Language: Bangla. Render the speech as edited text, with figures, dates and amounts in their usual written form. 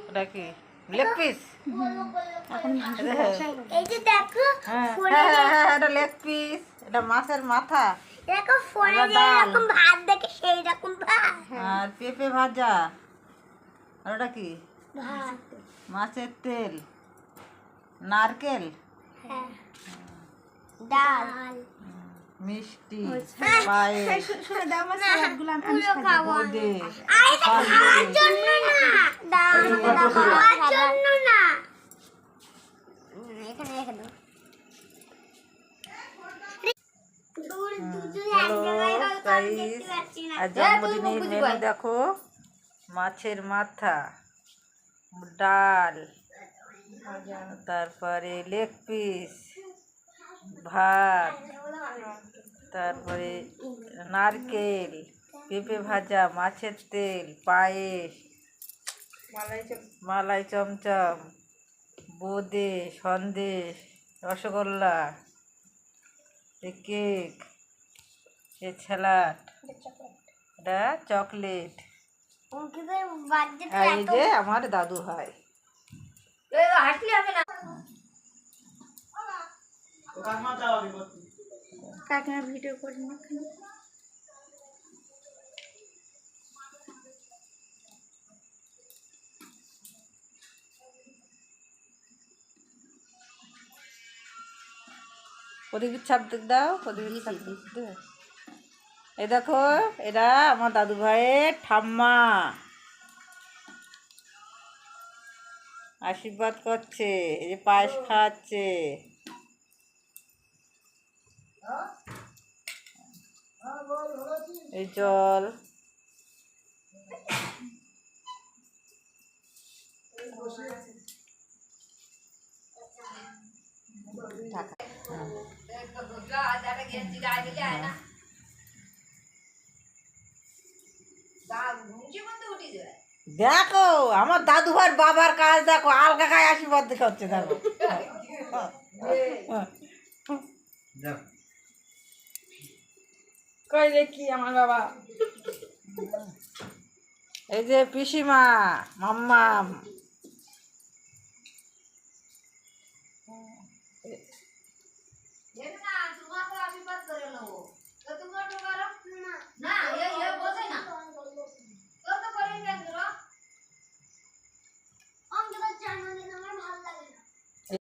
ওটা কি লেগ পিস? এই যে দেখো এটা লেগ পিস, এটা মাছের মাথা। দেখো ফোনে ডাল। যেরকম ভাত দেখে সেই রকম ভাত। আর পেঁপে ভাজা। আর ওটা কি? ভাত। মাছের তেল, নারকেল, হ্যাঁ। ডাল। মিষ্টি, পায়েস, পুরো খাবো আমি। বোঁদে, আরে এটা খাওয়ার জন্য না। ডাল খাওয়ার জন্য না। এখানে রেখে দাও। হ্যালো গাইস, আর জন্মদিনের মেনু দেখো। মাছের মাথা, ডাল, তারপরে লেগ পিস, ভাত, তারপরে নারকেল, পেঁপে ভাজা, মাছের তেল, পায়েস, মালাই চমচম, বোঁদে, সন্দেশ, রসগোল্লা, কেক, এ স্যালাড, এটা চকলেট। আর এই যে আমার দাদু ভাই। কাকিমা ভিডিও করি না। প্রদীপের ছাপ দাও, প্রদীপের ছাপ দে। এই দেখো, এরা আমার দাদু ভাইয়ের ঠাম্মা আশীর্বাদ করছে, এই যে পায়েস খাওয়াচ্ছে। এই জল, দেখো আমার দাদু ভাইয়ের বাবার কাজ দেখো, আলগা গায়ে আশীর্বাদ করছে দেখো। কই দেখি আমার বাবা। এই যে পিসিমা, মাম্মাম,